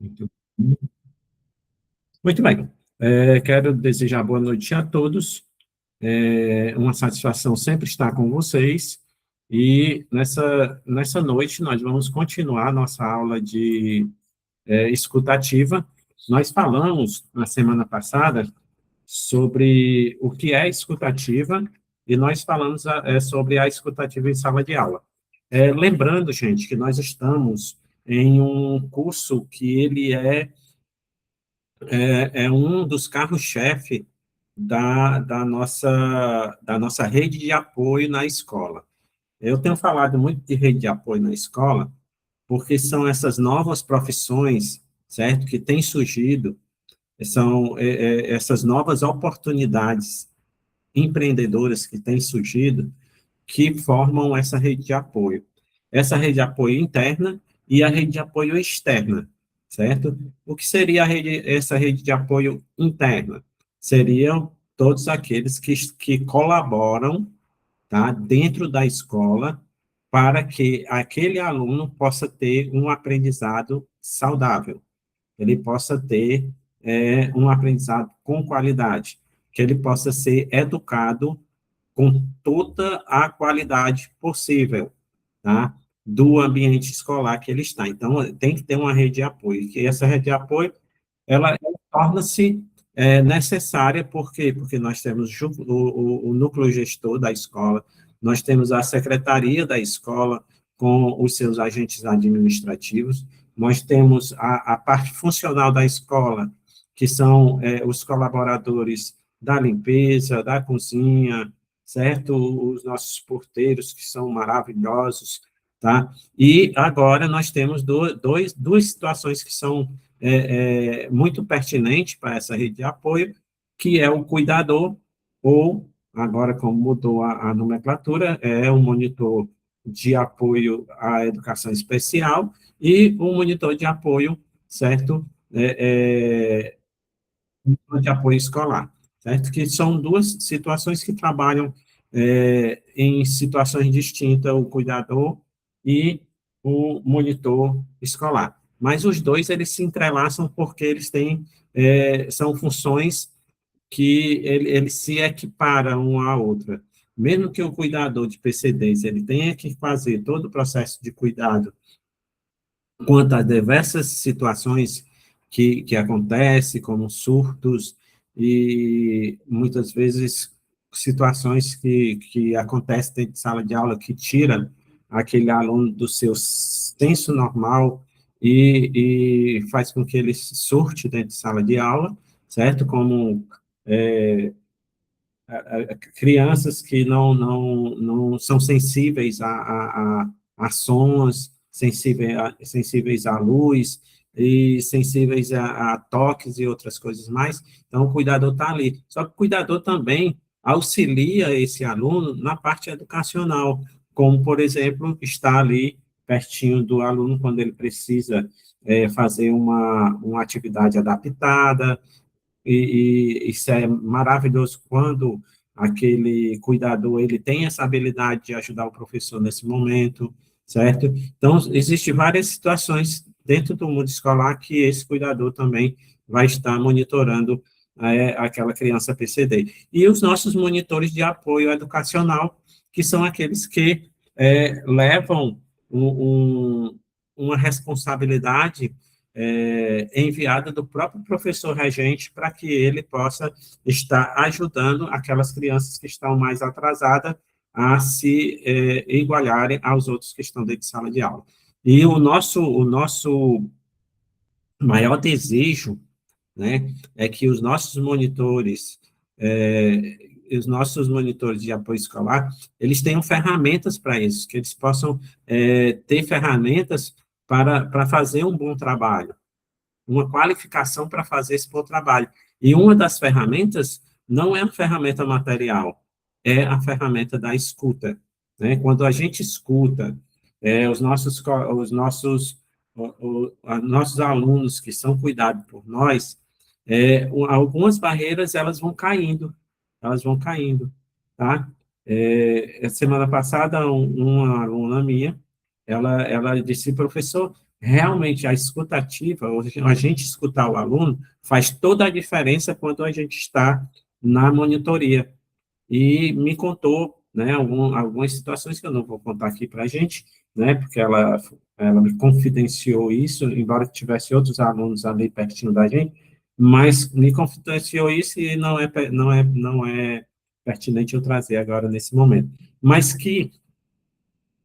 Muito muito bem. Quero desejar boa noite a todos. É uma satisfação sempre estar com vocês. E nessa noite nós vamos continuar nossa aula de escutativa. Nós falamos na semana passada sobre o que é escutativa e nós falamos sobre a escutativa em sala de aula. Lembrando, gente, que nós estamos em um curso que ele é um dos carros-chefe da nossa rede de apoio na escola. Eu tenho falado muito de rede de apoio na escola, porque são essas novas profissões, certo, que têm surgido, são essas novas oportunidades empreendedoras que têm surgido, que formam essa rede de apoio. Essa rede de apoio interna e a rede de apoio externa, certo? O que seria essa rede de apoio interna? Seriam todos aqueles que colaboram, tá, dentro da escola para que aquele aluno possa ter um aprendizado saudável, ele possa ter um aprendizado com qualidade, que ele possa ser educado com toda a qualidade possível, tá? Do ambiente escolar que ele está. Então, tem que ter uma rede de apoio, que essa rede de apoio, ela torna-se necessária, por quê? Porque nós temos o núcleo gestor da escola, nós temos a secretaria da escola, com os seus agentes administrativos, nós temos a parte funcional da escola, que são os colaboradores da limpeza, da cozinha, certo? Os nossos porteiros, que são maravilhosos, tá? E agora nós temos duas situações que são muito pertinentes para essa rede de apoio, que é o cuidador, ou, agora como mudou a nomenclatura, é o monitor de apoio à educação especial e o monitor de apoio, certo? De apoio escolar, certo? Que são duas situações que trabalham em situações distintas, o cuidador e o monitor escolar. Mas os dois, eles se entrelaçam porque eles têm, são funções que eles se equiparam uma à outra. Mesmo que o cuidador de PCDs, ele tenha que fazer todo o processo de cuidado quanto a diversas situações que acontecem, como surtos e muitas vezes situações que acontecem dentro de sala de aula que tiram aquele aluno do seu senso normal e faz com que ele surte dentro de sala de aula, certo? Como crianças que não são sensíveis a sons, sensíveis à luz, e sensíveis a toques e outras coisas mais. Então, o cuidador está ali. Só que o cuidador também auxilia esse aluno na parte educacional, como, por exemplo, estar ali pertinho do aluno quando ele precisa fazer uma atividade adaptada, e isso é maravilhoso quando aquele cuidador ele tem essa habilidade de ajudar o professor nesse momento, certo? Então, existem várias situações dentro do mundo escolar que esse cuidador também vai estar monitorando aquela criança PCD. E os nossos monitores de apoio educacional, que são aqueles que levam uma responsabilidade enviada do próprio professor regente para que ele possa estar ajudando aquelas crianças que estão mais atrasadas a se igualarem aos outros que estão dentro de sala de aula. E o nosso maior desejo, né, é que os nossos monitores de apoio escolar, eles tenham ferramentas para isso, que eles possam ter ferramentas para fazer um bom trabalho, uma qualificação para fazer esse bom trabalho. E uma das ferramentas não é a ferramenta material, é a ferramenta da escuta, né? Quando a gente escuta os nossos alunos que são cuidados por nós, algumas barreiras elas vão caindo, tá? Semana passada, uma aluna minha, ela disse, professor, realmente a escutativa, a gente escutar o aluno, faz toda a diferença quando a gente está na monitoria. E me contou, né, algumas situações que eu não vou contar aqui para a gente, né, porque ela me confidenciou isso, embora tivesse outros alunos ali pertinho da gente, mas me confidenciou isso e não é pertinente eu trazer agora nesse momento. Mas que,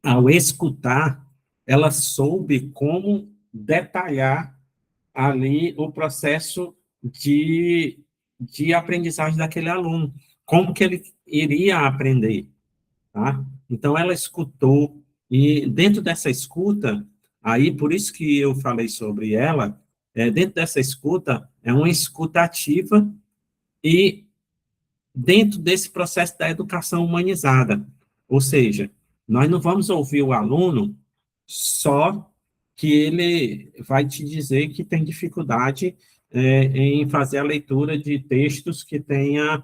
ao escutar, ela soube como detalhar ali o processo de aprendizagem daquele aluno, como que ele iria aprender, tá? Então, ela escutou, e dentro dessa escuta, aí, por isso que eu falei sobre ela, dentro dessa escuta, é uma escuta ativa e dentro desse processo da educação humanizada, ou seja, nós não vamos ouvir o aluno só que ele vai te dizer que tem dificuldade em fazer a leitura de textos que tenha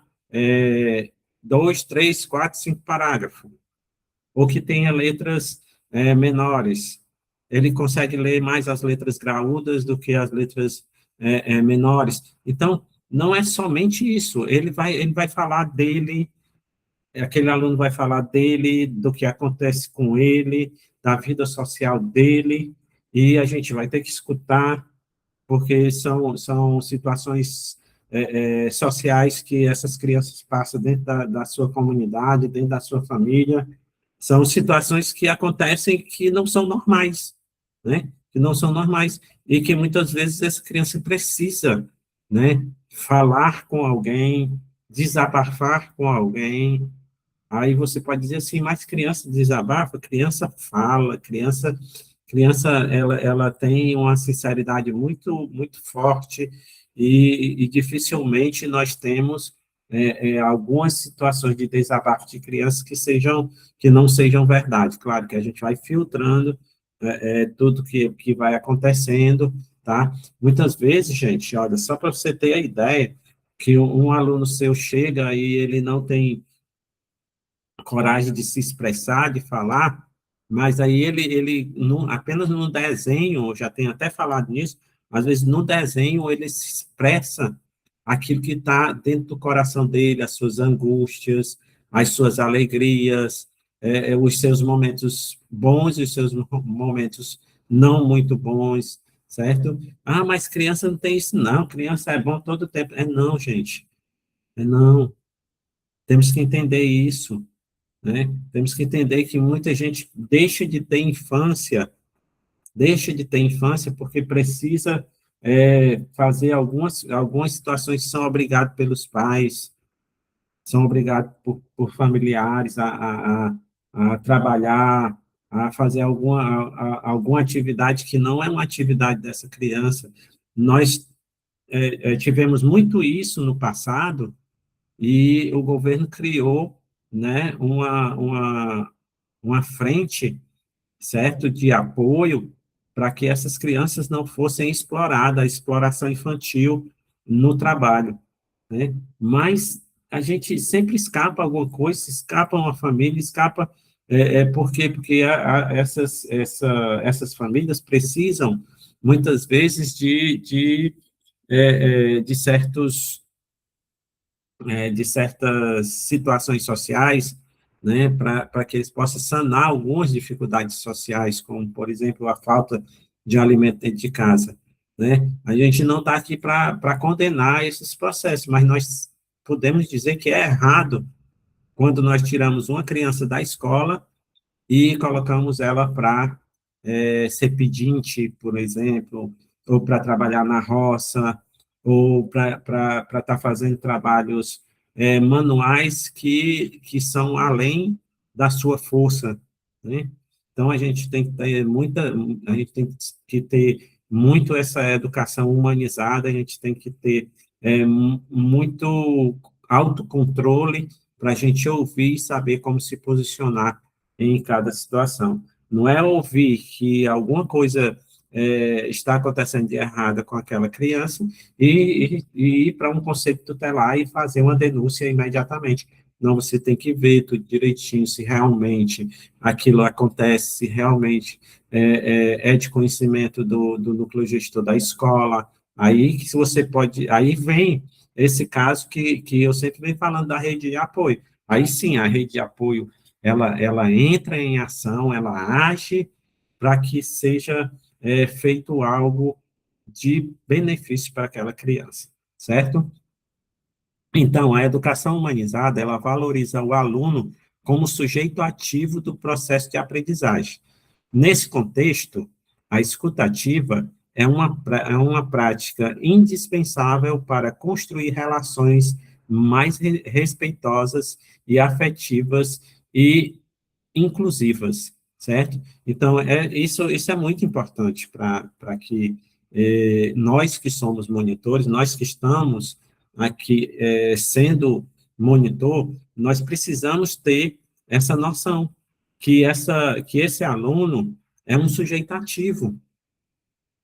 2, 3, 4, 5 parágrafos, ou que tenha letras menores. Ele consegue ler mais as letras graúdas do que as letras menores. Então, não é somente isso, ele vai falar dele, aquele aluno vai falar dele, do que acontece com ele, da vida social dele, e a gente vai ter que escutar, porque são situações sociais que essas crianças passam dentro da sua comunidade, dentro da sua família, são situações que acontecem que não são normais, né? Que não são normais, e que muitas vezes essa criança precisa, né, falar com alguém, desabafar com alguém. Aí você pode dizer assim, mas criança desabafa, criança fala, criança ela tem uma sinceridade muito, muito forte e dificilmente nós temos algumas situações de desabafo de crianças que não sejam verdade. Claro que a gente vai filtrando tudo que vai acontecendo, tá? Muitas vezes, gente, olha, só para você ter a ideia, que um aluno seu chega e ele não tem coragem de se expressar, de falar, mas aí ele apenas no desenho, eu já tenho até falado nisso, às vezes no desenho ele se expressa aquilo que está dentro do coração dele, as suas angústias, as suas alegrias, os seus momentos bons e os seus momentos não muito bons, certo? Ah, mas criança não tem isso, não, criança é bom todo tempo. É não, gente, é não. Temos que entender isso, né? Temos que entender que muita gente deixa de ter infância porque precisa fazer algumas situações que são obrigados pelos pais, são obrigados por familiares a trabalhar, a fazer alguma atividade que não é uma atividade dessa criança. Nós tivemos muito isso no passado, e o governo criou, né, uma frente, certo, de apoio para que essas crianças não fossem exploradas, a exploração infantil no trabalho, né? Mas a gente sempre escapa alguma coisa, escapa uma família, escapa por quê? Porque essas famílias precisam, muitas vezes, de certos de certas situações sociais, né, para que eles possam sanar algumas dificuldades sociais, como, por exemplo, a falta de alimento dentro de casa, né? A gente não está aqui para condenar esses processos, mas nós podemos dizer que é errado quando nós tiramos uma criança da escola e colocamos ela para ser pedinte, por exemplo, ou para trabalhar na roça, ou para estar fazendo trabalhos manuais que são além da sua força, né? Então, a gente tem que ter muito essa educação humanizada, a gente tem que ter muito autocontrole para a gente ouvir e saber como se posicionar em cada situação. Não é ouvir que alguma coisa está acontecendo de errada com aquela criança e ir para um conselho tutelar e fazer uma denúncia imediatamente. Não, você tem que ver tudo direitinho, se realmente aquilo acontece, se realmente é de conhecimento do núcleo gestor da escola. Aí que você pode, aí vem esse caso que eu sempre venho falando da rede de apoio. Aí sim, a rede de apoio, ela entra em ação, ela age para que seja feito algo de benefício para aquela criança, certo? Então, a educação humanizada, ela valoriza o aluno como sujeito ativo do processo de aprendizagem. Nesse contexto, a escutativa é uma prática indispensável para construir relações mais respeitosas e afetivas e inclusivas, certo? Então, isso é muito importante para que nós que somos monitores, nós que estamos aqui sendo monitor, nós precisamos ter essa noção que esse aluno é um sujeito ativo,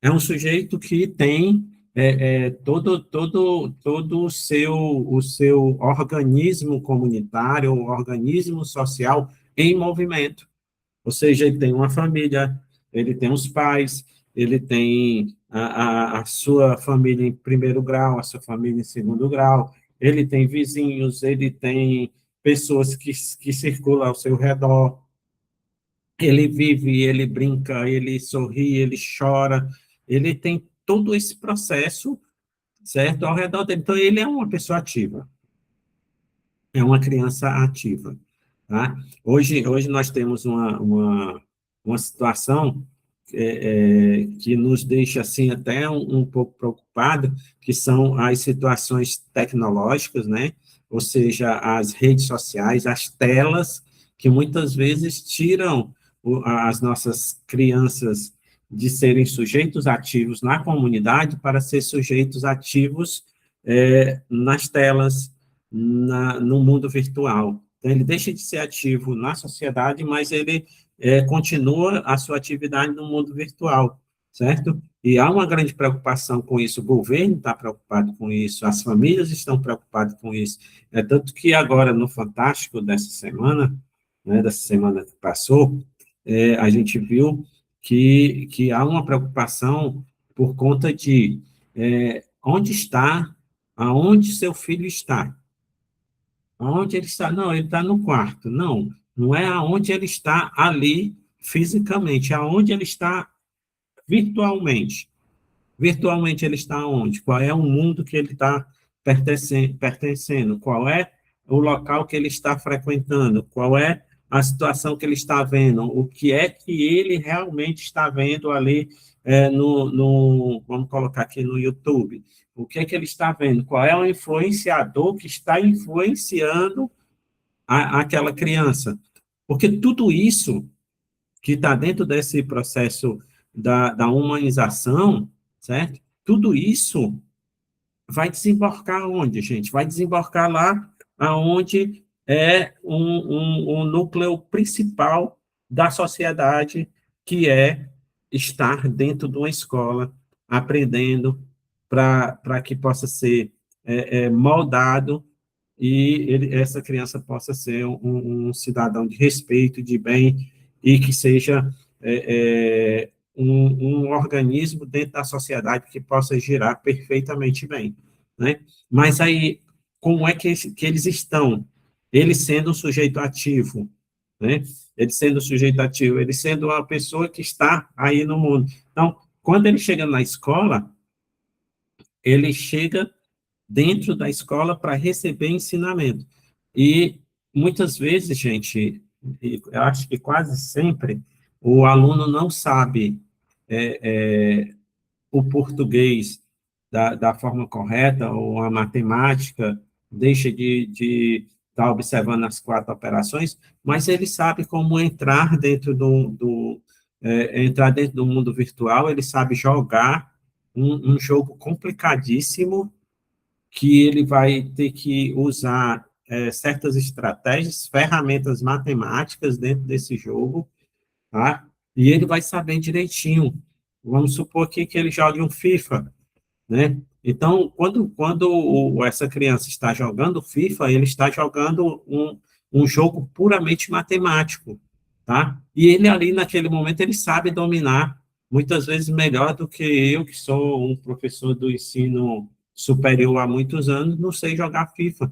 é um sujeito que tem todo o seu organismo comunitário, o organismo social em movimento. Ou seja, ele tem uma família, ele tem os pais, ele tem a sua família em primeiro grau, a sua família em segundo grau, ele tem vizinhos, ele tem pessoas que circulam ao seu redor, ele vive, ele brinca, ele sorri, ele chora, ele tem todo esse processo, certo, ao redor dele. Então, ele é uma pessoa ativa, é uma criança ativa. Tá? Hoje nós temos uma situação que nos deixa assim até um pouco preocupado, que são as situações tecnológicas, né? Ou seja, as redes sociais, as telas, que muitas vezes tiram as nossas crianças de serem sujeitos ativos na comunidade para ser sujeitos ativos nas telas, no mundo virtual. Então, ele deixa de ser ativo na sociedade, mas ele continua a sua atividade no mundo virtual, certo? E há uma grande preocupação com isso, o governo está preocupado com isso, as famílias estão preocupadas com isso. É tanto que agora, no Fantástico dessa semana, né, dessa semana que passou, a gente viu que há uma preocupação por conta de onde está, aonde seu filho está. Aonde ele está? Não, ele está no quarto. Não, não é aonde ele está ali fisicamente, é aonde ele está virtualmente. Virtualmente ele está onde? Qual é o mundo que ele está pertencendo? Qual é o local que ele está frequentando? Qual é a situação que ele está vendo? O que é que ele realmente está vendo ali vamos colocar aqui no YouTube? O que é que ele está vendo? Qual é o influenciador que está influenciando aquela criança? Porque tudo isso que está dentro desse processo da humanização, certo? Tudo isso vai desembarcar onde, gente? Vai desembarcar lá aonde é um núcleo principal da sociedade, que é estar dentro de uma escola, aprendendo para que possa ser moldado e essa criança possa ser um cidadão de respeito, de bem, e que seja um organismo dentro da sociedade que possa girar perfeitamente bem, né? Mas aí, como é que eles estão? Ele sendo um sujeito ativo, né? Ele sendo um sujeito ativo, ele sendo uma pessoa que está aí no mundo. Então, quando ele chega na escola, ele chega dentro da escola para receber ensinamento. E muitas vezes, gente, eu acho que quase sempre, o aluno não sabe o português da forma correta, ou a matemática, deixa de estar observando as quatro operações, mas ele sabe como entrar dentro do mundo virtual, ele sabe jogar um jogo complicadíssimo, que ele vai ter que usar certas estratégias, ferramentas matemáticas dentro desse jogo, tá? E ele vai saber direitinho. Vamos supor aqui que ele jogue um FIFA, né? Então, quando essa criança está jogando FIFA, ele está jogando um jogo puramente matemático, tá? E ele ali, naquele momento, ele sabe dominar, muitas vezes melhor do que eu, que sou um professor do ensino superior há muitos anos, não sei jogar FIFA.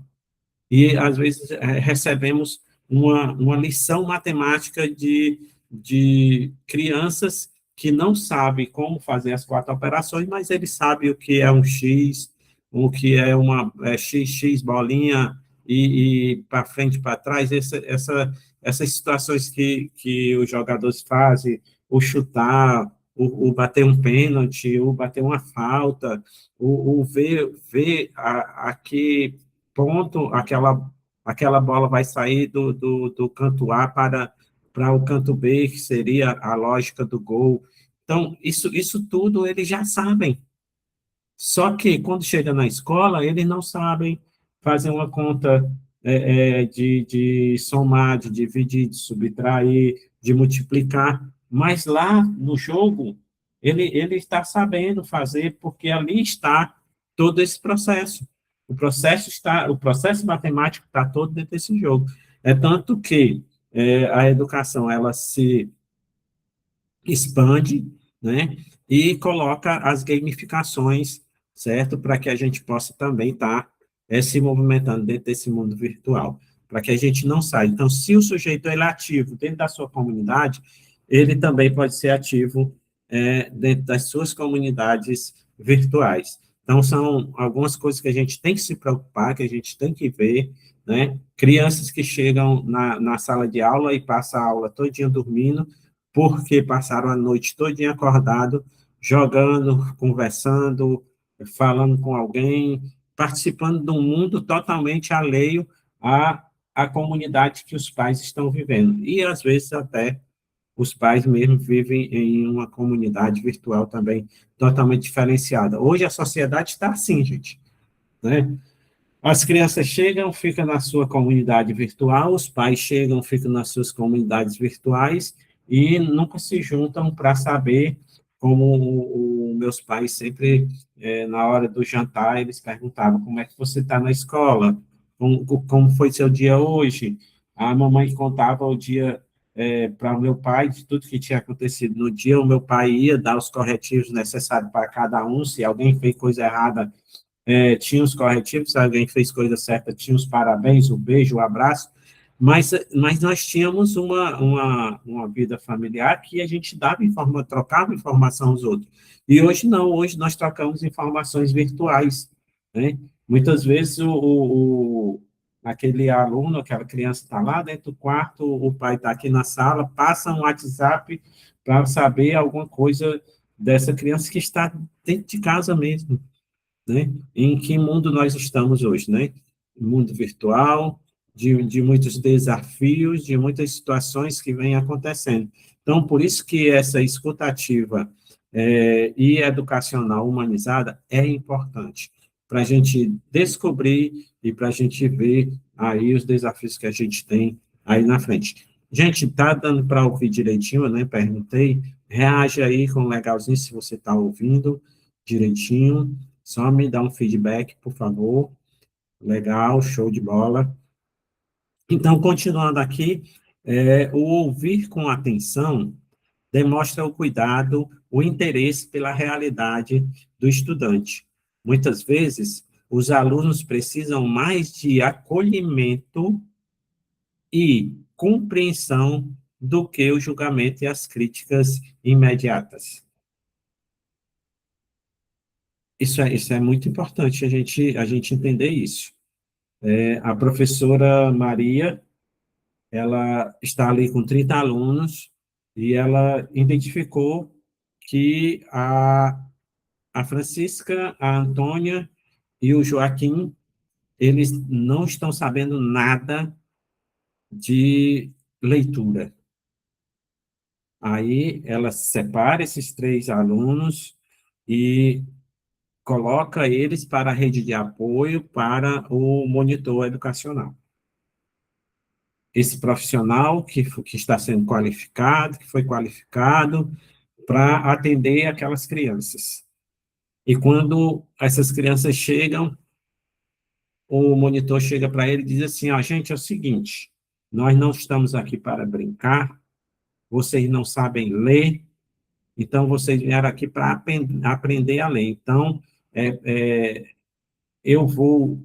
E, às vezes, recebemos uma lição matemática de crianças que não sabem como fazer as quatro operações, mas ele sabe o que é um X, o que é uma XX bolinha, e para frente, para trás, essas situações que os jogadores fazem, o chutar, o bater um pênalti, o bater uma falta, o ver a que ponto aquela bola vai sair do canto A para o canto B, que seria a lógica do gol. Então, isso tudo eles já sabem. Só que quando chega na escola, eles não sabem fazer uma conta de somar, de dividir, de subtrair, de multiplicar. Mas lá no jogo, ele está sabendo fazer, porque ali está todo esse processo. O processo matemático está todo dentro desse jogo. É tanto que a educação ela se expande, né, e coloca as gamificações, certo? Para que a gente possa também estar se movimentando dentro desse mundo virtual, para que a gente não saia. Então, se o sujeito ele é ativo dentro da sua comunidade, ele também pode ser ativo dentro das suas comunidades virtuais. Então, são algumas coisas que a gente tem que se preocupar, que a gente tem que ver, né? Crianças que chegam na sala de aula e passam a aula todinha dormindo, porque passaram a noite todinha acordado, jogando, conversando, falando com alguém, participando de um mundo totalmente alheio à comunidade que os pais estão vivendo. E, às vezes, até os pais mesmo vivem em uma comunidade virtual também totalmente diferenciada. Hoje a sociedade está assim, gente, né? As crianças chegam, ficam na sua comunidade virtual, os pais chegam, ficam nas suas comunidades virtuais e nunca se juntam para saber, como meus pais sempre, na hora do jantar, eles perguntavam como é que você está na escola, como foi seu dia hoje. A mamãe contava o dia para o meu pai, de tudo que tinha acontecido no dia, o meu pai ia dar os corretivos necessários para cada um, se alguém fez coisa errada, tinha os corretivos, se alguém fez coisa certa, tinha os parabéns, o beijo, o abraço, mas nós tínhamos uma vida familiar que a gente trocava informação aos outros. E hoje não, hoje nós trocamos informações virtuais, né? Muitas vezes aquele aluno, aquela criança está lá dentro do quarto, o pai está aqui na sala, passa um WhatsApp para saber alguma coisa dessa criança que está dentro de casa mesmo, né? Em que mundo nós estamos hoje, né? Mundo virtual, de muitos desafios, de muitas situações que vêm acontecendo. Então, por isso que essa escutativa e educacional humanizada é importante, para a gente descobrir e para a gente ver aí os desafios que a gente tem aí na frente. Gente, tá dando para ouvir direitinho, né? Perguntei. Reage aí com legalzinho se você está ouvindo direitinho. Só me dá um feedback, por favor. Legal, show de bola. Então, continuando aqui, o ouvir com atenção demonstra o cuidado, o interesse pela realidade do estudante. Muitas vezes, os alunos precisam mais de acolhimento e compreensão do que o julgamento e as críticas imediatas. Isso é muito importante a gente entender isso. A professora Maria, ela está ali com 30 alunos e ela identificou que a Francisca, a Antônia e o Joaquim, eles não estão sabendo nada de leitura. Aí ela separa esses 3 alunos e coloca eles para a rede de apoio para o monitor educacional. Esse profissional que está sendo qualificado, que foi qualificado para atender aquelas crianças. E quando essas crianças chegam, o monitor chega para ele e diz assim, ó, gente, é o seguinte, nós não estamos aqui para brincar, vocês não sabem ler, então vocês vieram aqui para aprender a ler. Então, é, é, eu vou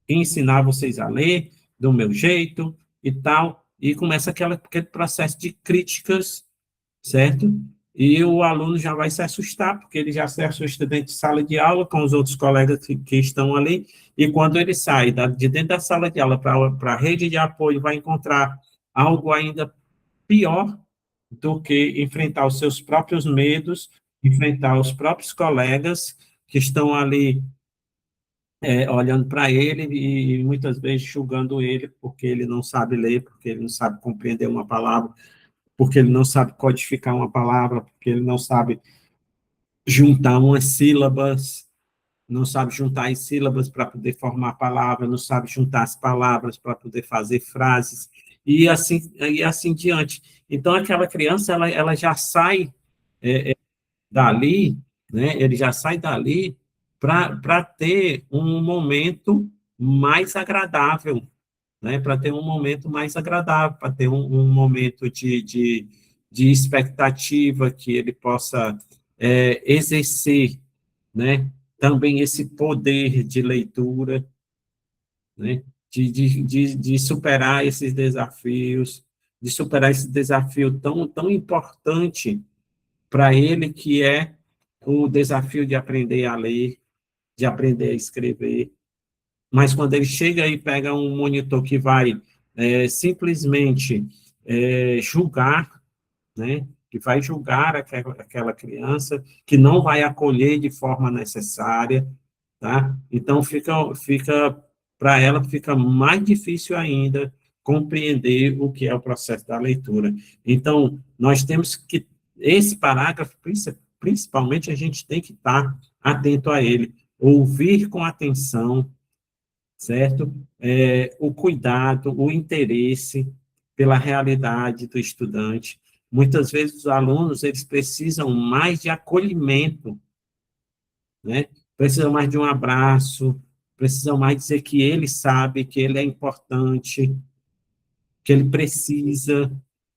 ensinar vocês a ler do meu jeito e tal, e começa aquele processo de críticas, certo? E o aluno já vai se assustar, porque ele já se assusta dentro de sala de aula com os outros colegas que estão ali, e quando ele sai de dentro da sala de aula para a rede de apoio, vai encontrar algo ainda pior do que enfrentar os seus próprios medos, enfrentar os próprios colegas que estão ali olhando para ele e muitas vezes julgando ele porque ele não sabe ler, porque ele não sabe compreender uma palavra, porque ele não sabe codificar uma palavra, porque ele não sabe juntar umas sílabas, não sabe juntar as sílabas para poder formar palavra, não sabe juntar as palavras para poder fazer frases, e assim diante. Então, aquela criança, ela já sai dali, né, ele já sai dali para ter um momento mais agradável, né, para ter um momento mais agradável, para ter um momento de expectativa que ele possa exercer, né, também esse poder de leitura, né, de superar esses desafios, de superar esse desafio tão importante para ele, que é o desafio de aprender a ler, de aprender a escrever. Mas quando ele chega e pega um monitor que vai simplesmente julgar, né, que vai julgar aquela criança, que não vai acolher de forma necessária, tá? Então, para ela, fica mais difícil ainda compreender o que é o processo da leitura. Então, nós temos que, esse parágrafo, principalmente, a gente tem que estar atento a ele, ouvir com atenção, certo? O cuidado, o interesse pela realidade do estudante. Muitas vezes os alunos, eles precisam mais de acolhimento, né? Precisam mais de um abraço, precisam mais dizer que ele sabe, que ele é importante, que ele precisa,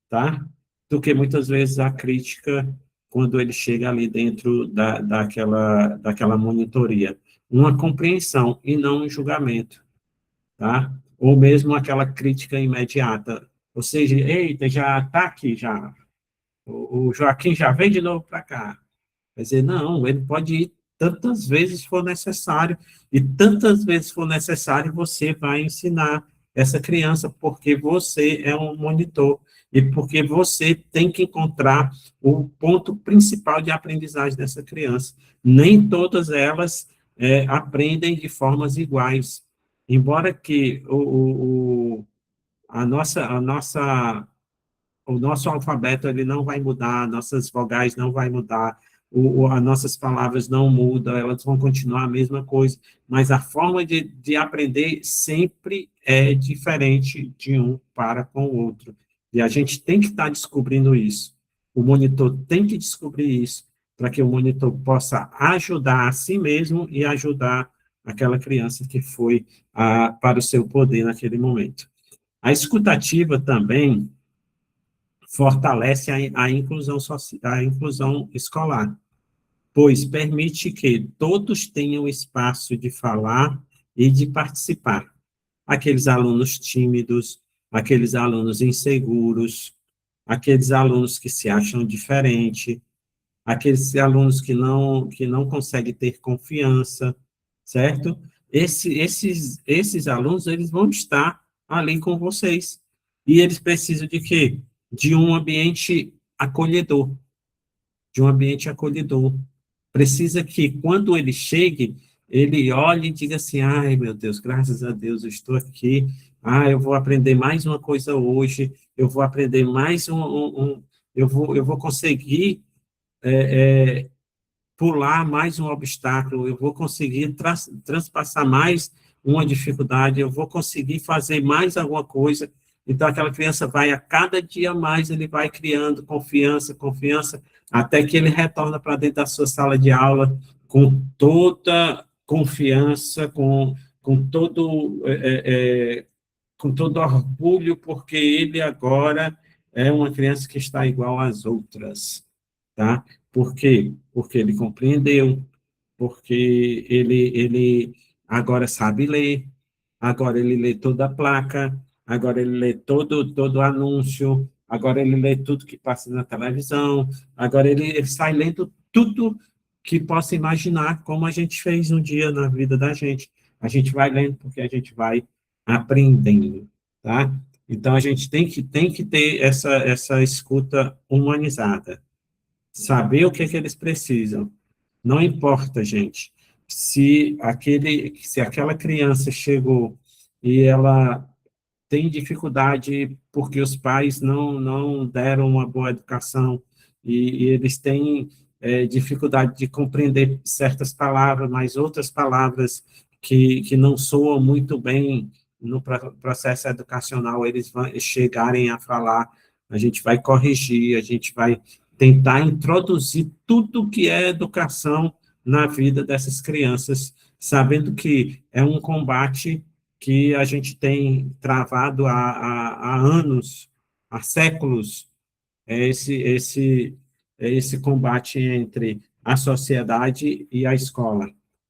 tá? Do que muitas vezes a crítica quando ele chega ali dentro daquela monitoria. Uma compreensão e não um julgamento, tá? Ou mesmo aquela crítica imediata. Ou seja, eita, já está aqui, já. O Joaquim já veio de novo para cá. Quer dizer, não, ele pode ir tantas vezes for necessário, e tantas vezes for necessário, você vai ensinar essa criança, porque você é um monitor, e porque você tem que encontrar o ponto principal de aprendizagem dessa criança. Nem todas elas aprendem de formas iguais. Embora que a nossa o nosso alfabeto ele não vai mudar, nossas vogais não vai mudar, as nossas palavras não mudam, elas vão continuar a mesma coisa, mas a forma de aprender sempre é diferente de um para com o outro. E a gente tem que estar descobrindo isso. O monitor tem que descobrir isso, para que o monitor possa ajudar a si mesmo e ajudar aquela criança que foi para o seu poder naquele momento. A escutativa também fortalece a inclusão escolar, pois permite que todos tenham espaço de falar e de participar. Aqueles alunos tímidos, aqueles alunos inseguros, aqueles alunos que se acham diferente, aqueles alunos que não conseguem ter confiança, certo? Esses alunos, eles vão estar ali com vocês. E eles precisam de quê? De um ambiente acolhedor, de um ambiente acolhedor. Precisa que, quando ele chegue, ele olhe e diga assim, ai, meu Deus, graças a Deus, eu estou aqui, eu vou aprender mais uma coisa hoje, eu vou aprender mais eu vou conseguir pular mais um obstáculo, eu vou conseguir transpassar mais uma dificuldade, eu vou conseguir fazer mais alguma coisa. Então, aquela criança vai, a cada dia mais, ele vai criando confiança, até que ele retorna para dentro da sua sala de aula com toda confiança, com todo, com todo orgulho, porque ele agora é uma criança que está igual às outras, tá? Por quê? Porque ele compreendeu, porque ele agora sabe ler, agora ele lê toda a placa, agora ele lê todo anúncio, agora ele lê tudo que passa na televisão, agora ele sai lendo tudo que possa imaginar, como a gente fez um dia na vida da gente. A gente vai lendo porque a gente vai aprendendo, tá? Então, a gente tem que ter essa escuta humanizada, saber o que é que eles precisam. Não importa, gente, se aquela criança chegou e ela tem dificuldade porque os pais não deram uma boa educação e eles têm dificuldade de compreender certas palavras, mas outras palavras que não soam muito bem no processo educacional, eles vão chegarem a falar, a gente vai corrigir, a gente vai tentar introduzir tudo que é educação na vida dessas crianças, sabendo que é um combate que a gente tem travado há anos, há séculos, é esse combate entre a sociedade e a escola.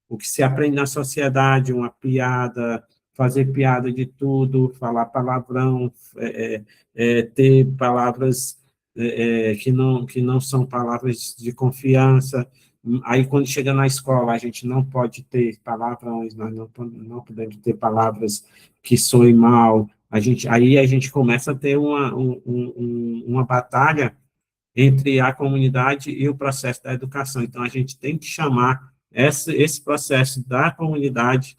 O que se aprende na sociedade, uma piada, fazer piada de tudo, falar palavrão, ter palavras que não são palavras de confiança. Aí, quando chega na escola, a gente não pode ter palavrões, nós não podemos ter palavras que soem mal. Aí a gente começa a ter uma batalha entre a comunidade e o processo da educação. Então, a gente tem que chamar esse processo da comunidade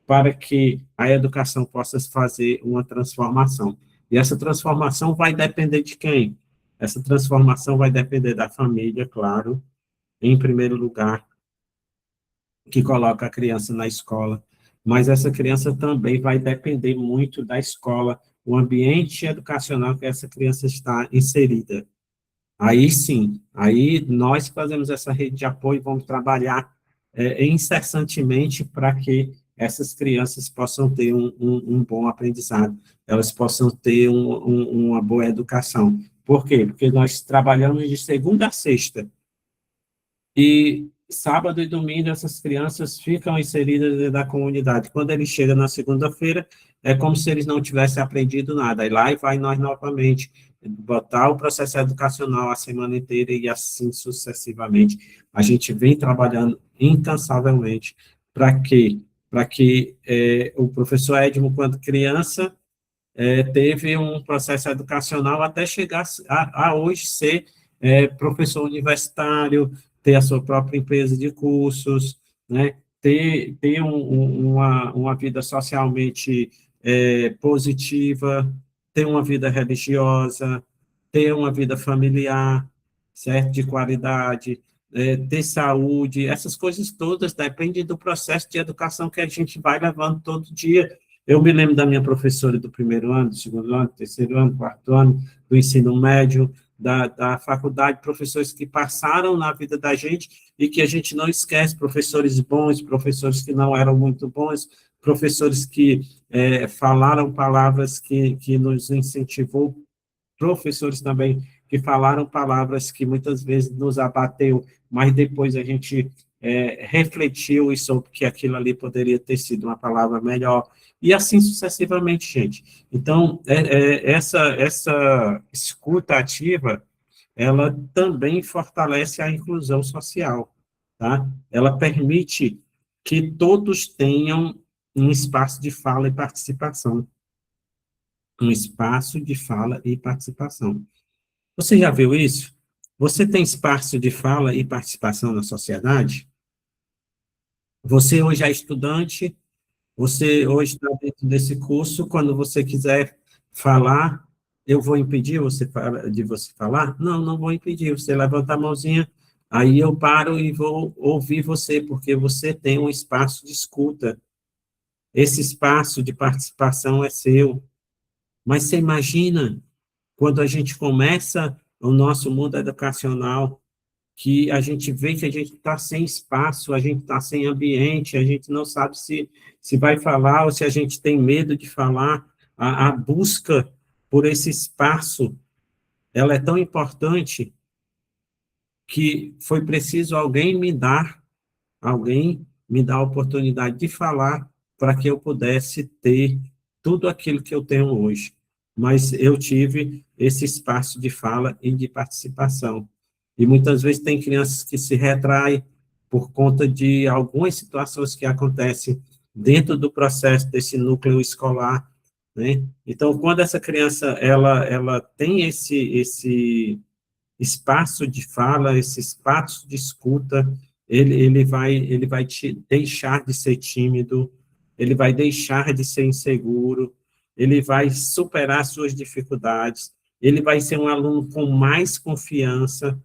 para que a educação possa fazer uma transformação. E essa transformação vai depender de quem? Essa transformação vai depender da família, claro, em primeiro lugar, que coloca a criança na escola, mas essa criança também vai depender muito da escola, o ambiente educacional que essa criança está inserida. Aí sim, aí nós fazemos essa rede de apoio, vamos trabalhar incessantemente para que essas crianças possam ter um bom aprendizado, elas possam ter uma boa educação. Por quê? Porque nós trabalhamos de segunda a sexta, e sábado e domingo essas crianças ficam inseridas dentro da comunidade. Quando eles chegam na segunda-feira, é como se eles não tivessem aprendido nada. Aí lá e vai nós novamente botar o processo educacional a semana inteira e assim sucessivamente. A gente vem trabalhando incansavelmente para quê? Para que o professor Edmo, quando criança, teve um processo educacional até chegar a hoje ser professor universitário, ter a sua própria empresa de cursos, né? ter uma vida socialmente positiva, ter uma vida religiosa, ter uma vida familiar, certo? De qualidade, ter saúde, essas coisas todas dependem do processo de educação que a gente vai levando todo dia. Eu me lembro da minha professora do primeiro ano, do segundo ano, do terceiro ano, quarto ano, do ensino médio, da faculdade, professores que passaram na vida da gente e que a gente não esquece, professores bons, professores que não eram muito bons, professores que falaram palavras que nos incentivou, professores também que falaram palavras que muitas vezes nos abateu, mas depois a gente refletiu e soube que aquilo ali poderia ter sido uma palavra melhor, e assim sucessivamente, gente. Então, essa escuta ativa, ela também fortalece a inclusão social, tá? Ela permite que todos tenham um espaço de fala e participação. Um espaço de fala e participação. Você já viu isso? Você tem espaço de fala e participação na sociedade? Você hoje é estudante, você hoje está dentro desse curso, quando você quiser falar, eu vou impedir de você falar? Não, não vou impedir. Você levanta a mãozinha, aí eu paro e vou ouvir você, porque você tem um espaço de escuta. Esse espaço de participação é seu. Mas você imagina quando a gente começa o nosso mundo educacional, que a gente vê que a gente está sem espaço, a gente está sem ambiente, a gente não sabe se vai falar ou se a gente tem medo de falar. A busca por esse espaço, ela é tão importante que foi preciso alguém me dar a oportunidade de falar para que eu pudesse ter tudo aquilo que eu tenho hoje. Mas eu tive esse espaço de fala e de participação. E muitas vezes tem crianças que se retraem por conta de algumas situações que acontecem dentro do processo desse núcleo escolar, né? Então, quando essa criança ela tem esse espaço de fala, esse espaço de escuta, ele vai deixar de ser tímido, ele vai deixar de ser inseguro, ele vai superar suas dificuldades, ele vai ser um aluno com mais confiança,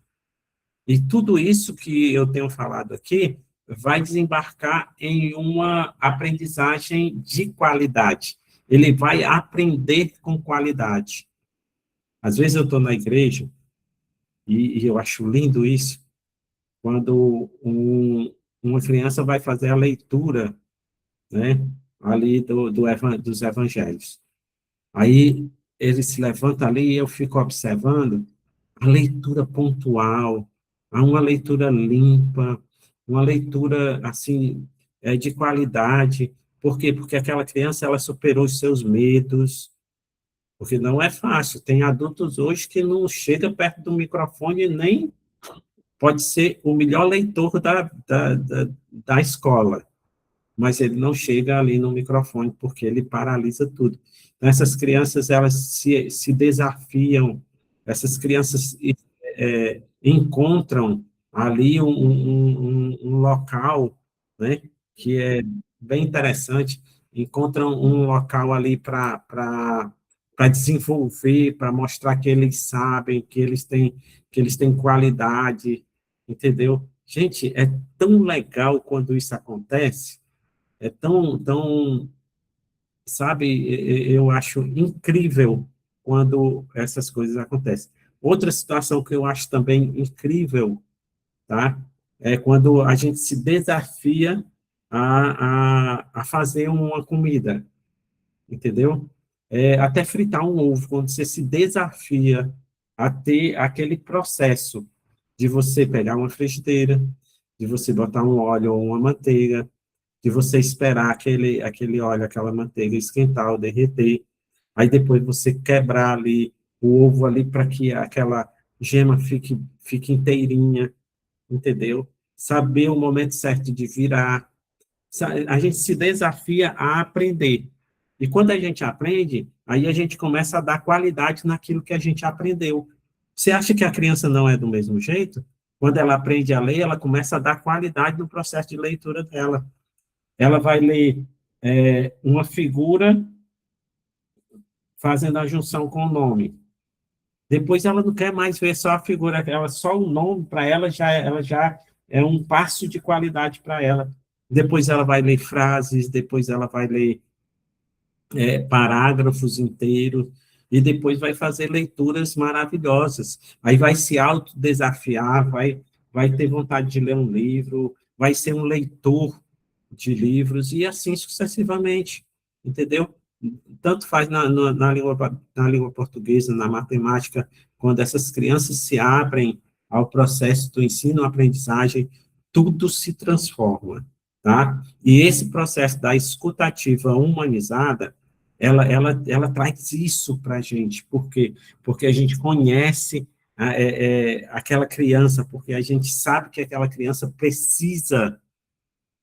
e tudo isso que eu tenho falado aqui vai desembarcar em uma aprendizagem de qualidade. Ele vai aprender com qualidade. Às vezes eu estou na igreja, e eu acho lindo isso, quando uma criança vai fazer a leitura, né, ali dos evangelhos. Aí ele se levanta ali e eu fico observando a leitura pontual, uma leitura limpa, uma leitura, assim, de qualidade. Por quê? Porque aquela criança, ela superou os seus medos, porque não é fácil. Tem adultos hoje que não chega perto do microfone nem pode ser o melhor leitor da escola, mas ele não chega ali no microfone, porque ele paralisa tudo. Então, essas crianças, elas se desafiam, essas crianças encontram ali um local, né, que é bem interessante, encontram um local ali para desenvolver, para mostrar que eles sabem, que eles têm qualidade, entendeu? Gente, é tão legal quando isso acontece, é tão, sabe, eu acho incrível quando essas coisas acontecem. Outra situação que eu acho também incrível, tá? É quando a gente se desafia a fazer uma comida, entendeu? Até fritar um ovo, quando você se desafia a ter aquele processo de você pegar uma frigideira, de você botar um óleo ou uma manteiga, de você esperar aquele óleo, aquela manteiga esquentar ou derreter, aí depois você quebrar ali o ovo ali para que aquela gema fique inteirinha, entendeu? Saber o momento certo de virar. A gente se desafia a aprender. E quando a gente aprende, aí a gente começa a dar qualidade naquilo que a gente aprendeu. Você acha que a criança não é do mesmo jeito? Quando ela aprende a ler, ela começa a dar qualidade no processo de leitura dela. Ela vai ler uma figura fazendo a junção com o nome. Depois ela não quer mais ver só a figura, só o nome para ela já é um passo de qualidade para ela. Depois ela vai ler frases, depois ela vai ler parágrafos inteiros, e depois vai fazer leituras maravilhosas. Aí vai se autodesafiar, vai ter vontade de ler um livro, vai ser um leitor de livros, e assim sucessivamente, entendeu? Tanto faz na língua portuguesa, na matemática, quando essas crianças se abrem ao processo do ensino-aprendizagem, tudo se transforma, tá? E esse processo da escutativa humanizada, ela traz isso para a gente, por quê? Porque a gente conhece aquela criança, porque a gente sabe que aquela criança precisa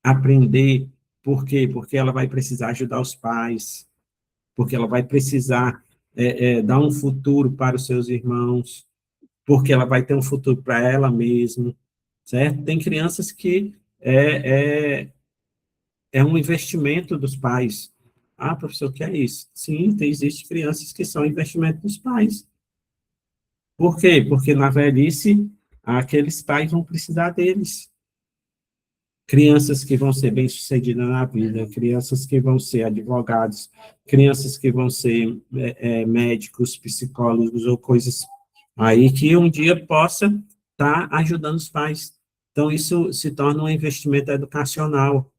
aprender, por quê? Porque ela vai precisar ajudar os pais, porque ela vai precisar dar um futuro para os seus irmãos, porque ela vai ter um futuro para ela mesma, certo? Tem crianças que é um investimento dos pais. Ah, professor, o que é isso? Sim, existem crianças que são investimento dos pais. Por quê? Porque na velhice, aqueles pais vão precisar deles. Crianças que vão ser bem-sucedidas na vida, crianças que vão ser advogados, crianças que vão ser médicos, psicólogos ou coisas aí que um dia possa está ajudando os pais. Então, isso se torna um investimento educacional,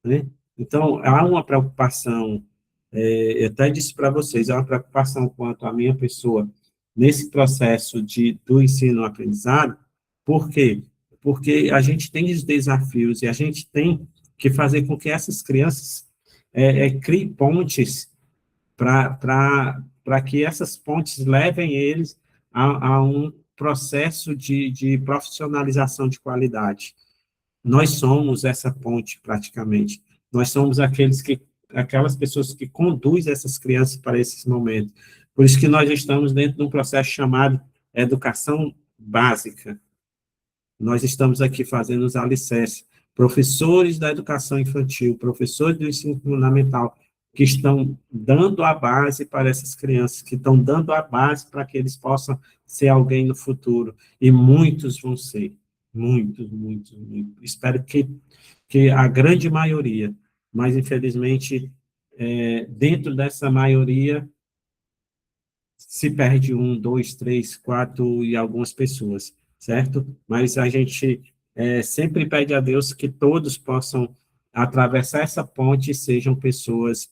né? Então, há uma preocupação, eu até disse para vocês, há uma preocupação quanto à minha pessoa nesse processo do ensino-aprendizado. Por quê? Porque a gente tem os desafios e a gente tem que fazer com que essas crianças criem pontes para que essas pontes levem eles a um processo de profissionalização de qualidade. Nós somos essa ponte, praticamente. Nós somos aquelas pessoas que conduzem essas crianças para esses momentos. Por isso que nós estamos dentro de um processo chamado educação básica. Nós estamos aqui fazendo os alicerces. Professores da educação infantil, professores do ensino fundamental, que estão dando a base para essas crianças, que estão dando a base para que eles possam ser alguém no futuro. E muitos vão ser. Muitos, muitos, muitos. Espero que a grande maioria, mas infelizmente, dentro dessa maioria, se perde um, dois, três, quatro e algumas pessoas, certo? Mas a gente sempre pede a Deus que todos possam atravessar essa ponte e sejam pessoas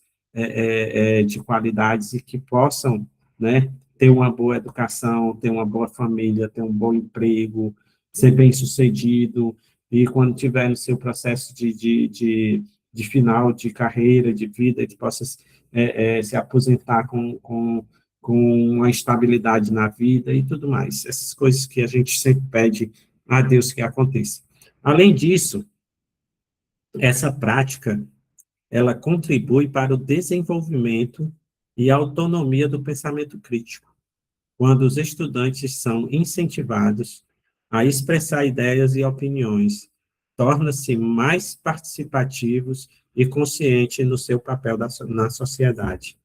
de qualidades e que possam, né, ter uma boa educação, ter uma boa família, ter um bom emprego, ser bem-sucedido, e quando tiver no seu processo de final de carreira, de vida, que possa se aposentar com uma estabilidade na vida e tudo mais. Essas coisas que a gente sempre pede a Deus que aconteça. Além disso, essa prática, ela contribui para o desenvolvimento e autonomia do pensamento crítico, quando os estudantes são incentivados a expressar ideias e opiniões, tornam-se mais participativos e conscientes no seu papel na sociedade.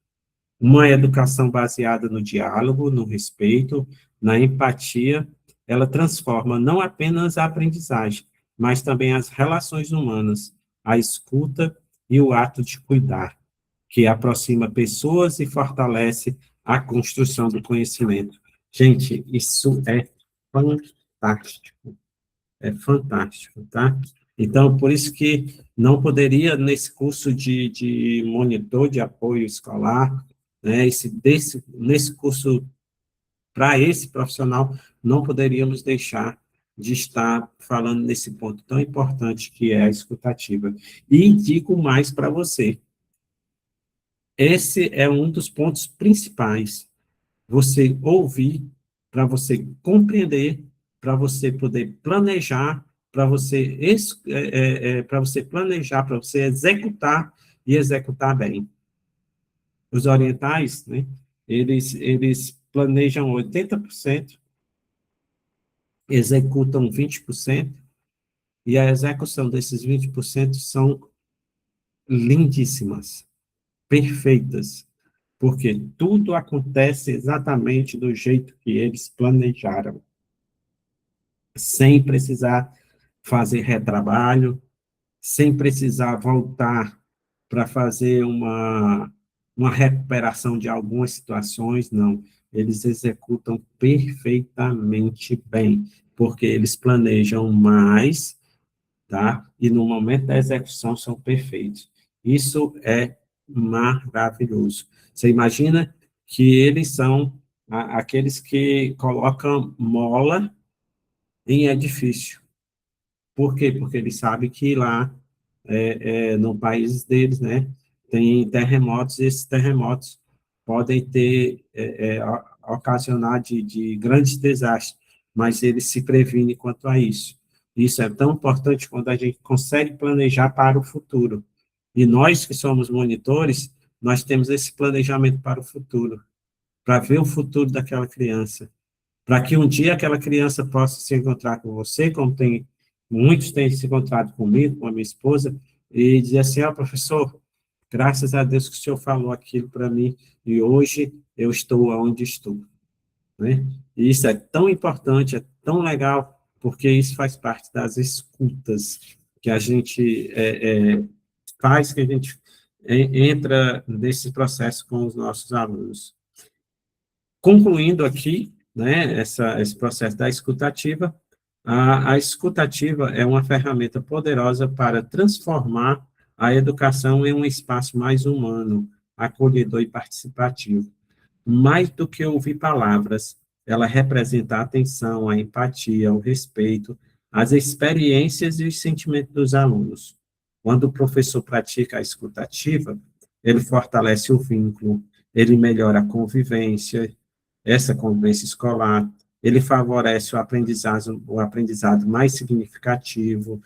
Uma educação baseada no diálogo, no respeito, na empatia, ela transforma não apenas a aprendizagem, mas também as relações humanas, a escuta e o ato de cuidar, que aproxima pessoas e fortalece a construção do conhecimento. Gente, isso é fantástico, tá? Então, por isso que não poderia, nesse curso de monitor de apoio escolar, né, nesse curso, para esse profissional, não poderíamos deixar de estar falando nesse ponto tão importante que é a escutativa. E digo mais para você, esse é um dos pontos principais, você ouvir, para você compreender, para você poder planejar, para você planejar, para você executar e executar bem. Os orientais, né, eles planejam 80%, executam 20%, e a execução desses 20% são lindíssimas, perfeitas, porque tudo acontece exatamente do jeito que eles planejaram, sem precisar fazer retrabalho, sem precisar voltar para fazer uma recuperação de algumas situações, não. Eles executam perfeitamente bem, porque eles planejam mais, tá? E no momento da execução são perfeitos. Isso é maravilhoso. Você imagina que eles são aqueles que colocam mola em edifício. Por quê? Porque eles sabem que lá, no país deles, né, tem terremotos, e esses terremotos podem ocasionar de grandes desastres, mas eles se previnem quanto a isso. Isso é tão importante quando a gente consegue planejar para o futuro. E nós que somos monitores, nós temos esse planejamento para o futuro, para ver o futuro daquela criança, para que um dia aquela criança possa se encontrar com você, como muitos têm se encontrado comigo, com a minha esposa, e dizer assim, professor, graças a Deus que o senhor falou aquilo para mim, e hoje eu estou onde estou, né? E isso é tão importante, é tão legal, porque isso faz parte das escutas que a gente faz, que a gente entra nesse processo com os nossos alunos. Concluindo aqui, né, esse processo da escutativa, A escutativa é uma ferramenta poderosa para transformar a educação em um espaço mais humano, acolhedor e participativo. Mais do que ouvir palavras, ela representa a atenção, a empatia, o respeito, as experiências e os sentimentos dos alunos. Quando o professor pratica a escutativa, ele fortalece o vínculo, ele melhora a convivência, essa convivência escolar, ele favorece o aprendizado mais significativo,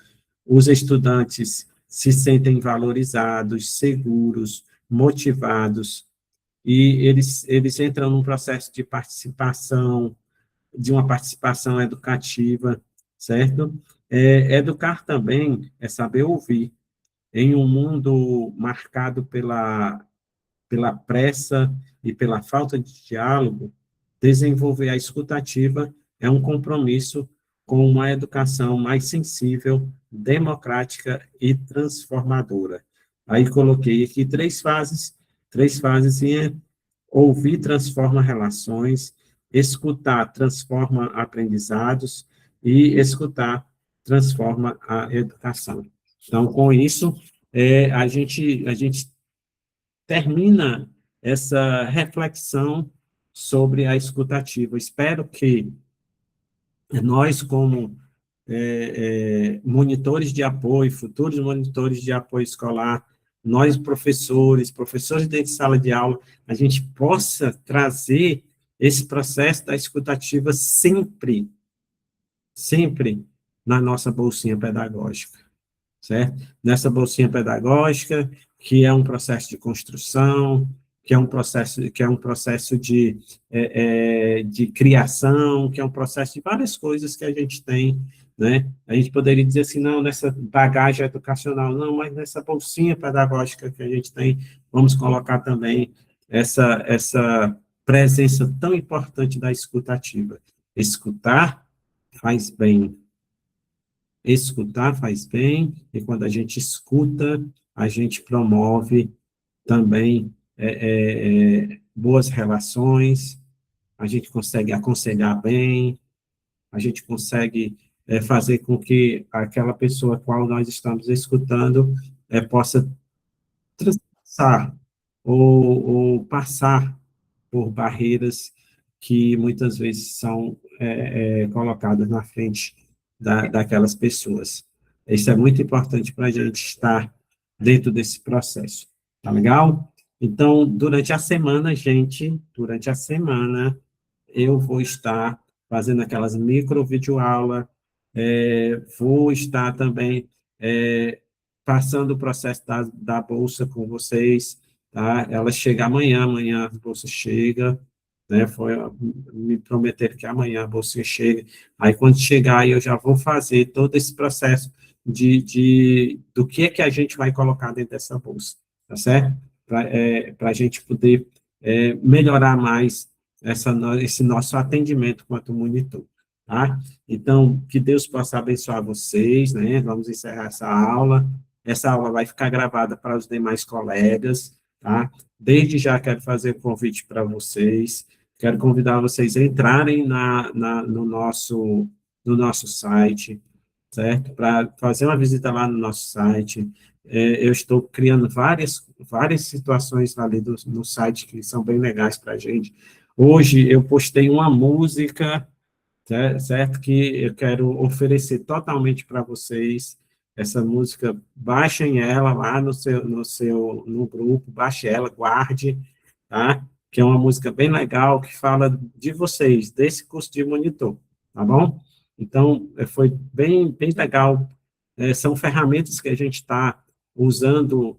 os estudantes se sentem valorizados, seguros, motivados, e eles entram num processo de participação, de uma participação educativa, certo? Educar também é saber ouvir. Em um mundo marcado pela pressa e pela falta de diálogo, desenvolver a escutativa é um compromisso com uma educação mais sensível, democrática e transformadora. Aí coloquei aqui três fases, ouvir transforma relações, escutar transforma aprendizados e escutar transforma a educação. Então, com isso, a gente termina essa reflexão sobre a escutativa. Espero que nós, como monitores de apoio, futuros monitores de apoio escolar, nós, professores dentro de sala de aula, a gente possa trazer esse processo da escutativa sempre, sempre na nossa bolsinha pedagógica, certo? Nessa bolsinha pedagógica, que é um processo de construção, que é um processo de criação, que é um processo de várias coisas que a gente tem, né? A gente poderia dizer assim, não, nessa bagagem educacional, não, mas nessa bolsinha pedagógica que a gente tem, vamos colocar também essa presença tão importante da escutativa. Escutar faz bem, escutar faz bem, e quando a gente escuta, a gente promove também boas relações, a gente consegue aconselhar bem, a gente consegue fazer com que aquela pessoa a qual nós estamos escutando possa transpassar ou passar por barreiras que muitas vezes são colocadas na frente daquelas pessoas. Isso é muito importante para a gente estar dentro desse processo, tá legal? Então, durante a semana, gente, durante a semana, eu vou estar fazendo aquelas micro videoaulas, vou estar também passando o processo da bolsa com vocês, tá? Ela chega amanhã a bolsa chega, né? Me prometeram que amanhã a bolsa chega. Aí, quando chegar, eu já vou fazer todo esse processo do que é que a gente vai colocar dentro dessa bolsa, tá certo? Para a gente poder melhorar mais esse nosso atendimento quanto monitor, tá? Então, que Deus possa abençoar vocês, né? Vamos encerrar essa aula. Essa aula vai ficar gravada para os demais colegas, tá? Desde já quero fazer um convite para vocês, quero convidar vocês a entrarem no nosso site, certo? Para fazer uma visita lá no nosso site. Eu estou criando várias situações ali no site que são bem legais para a gente. Hoje eu postei uma música, certo? Que eu quero oferecer totalmente para vocês. Essa música, baixem ela lá no grupo, baixe ela, guarde, tá? Que é uma música bem legal, que fala de vocês, desse curso de monitor, tá bom? Então, foi bem legal. São ferramentas que a gente está usando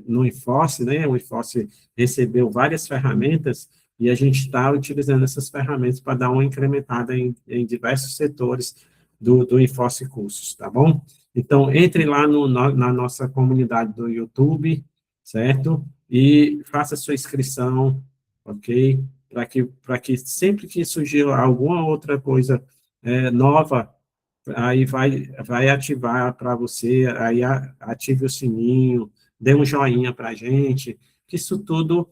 no Enforce, né? O Enforce recebeu várias ferramentas e a gente está utilizando essas ferramentas para dar uma incrementada em diversos setores do Enforce Cursos, tá bom? Então, entre lá na nossa comunidade do YouTube, certo? E faça sua inscrição, ok? Para que sempre que surgir alguma outra coisa nova, aí vai ativar para você, aí ative o sininho, dê um joinha para a gente, que isso tudo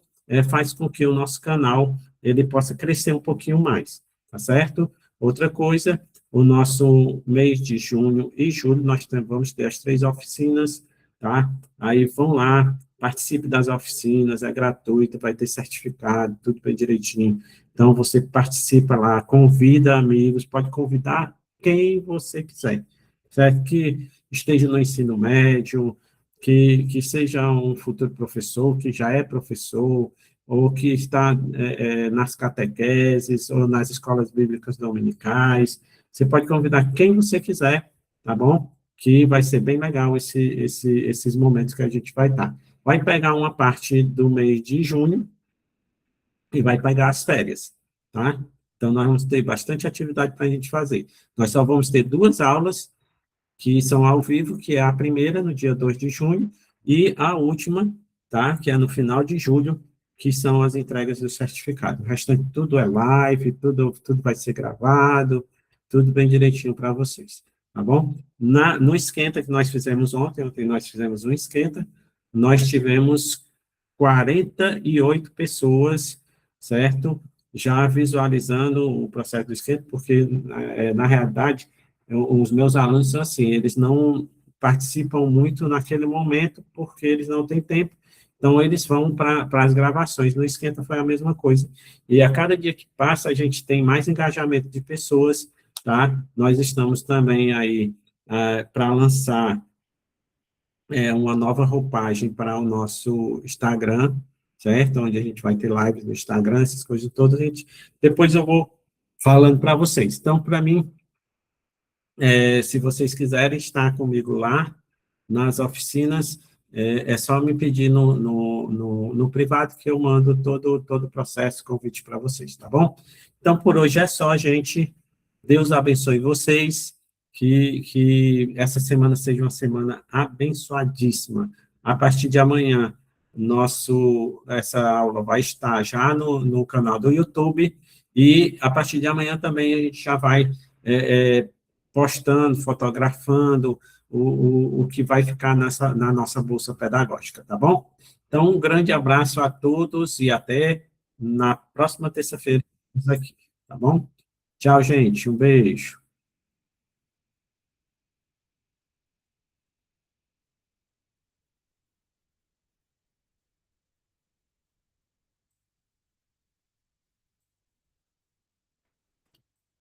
faz com que o nosso canal ele possa crescer um pouquinho mais, tá certo? Outra coisa, o nosso mês de junho e julho, nós vamos ter as 3 oficinas, tá? Aí vão lá, participe das oficinas, é gratuito, vai ter certificado, tudo bem direitinho. Então, você participa lá, convida amigos, pode convidar quem você quiser, certo? Que esteja no ensino médio, que seja um futuro professor, que já é professor, ou que está nas catequeses, ou nas escolas bíblicas dominicais. Você pode convidar quem você quiser, tá bom? Que vai ser bem legal esses momentos que a gente vai estar. Vai pegar uma parte do mês de junho e vai pegar as férias, tá? Então, nós vamos ter bastante atividade para a gente fazer. Nós só vamos ter 2 aulas que são ao vivo, que é a primeira, no dia 2 de junho, e a última, tá? Que é no final de julho, que são as entregas do certificado. O restante tudo é live, tudo vai ser gravado, tudo bem direitinho para vocês, tá bom? No esquenta que nós fizemos ontem nós fizemos um esquenta, nós tivemos 48 pessoas, certo? Já visualizando o processo do esquenta, porque, na realidade, os meus alunos são assim, eles não participam muito naquele momento, porque eles não têm tempo, então eles vão para as gravações. No Esquenta foi a mesma coisa. E a cada dia que passa, a gente tem mais engajamento de pessoas, tá? Nós estamos também aí para lançar uma nova roupagem para o nosso Instagram, certo? Onde a gente vai ter lives no Instagram, essas coisas todas, depois eu vou falando para vocês. Então, para mim, se vocês quiserem estar comigo lá, nas oficinas, é só me pedir no privado que eu mando todo o processo, convite para vocês, tá bom? Então, por hoje é só, gente. Deus abençoe vocês, que essa semana seja uma semana abençoadíssima. A partir de amanhã, essa aula vai estar já no canal do YouTube, e a partir de amanhã também a gente já vai postando, fotografando o que vai ficar na nossa bolsa pedagógica, tá bom? Então, um grande abraço a todos e até na próxima terça-feira aqui, tá bom? Tchau, gente. Um beijo.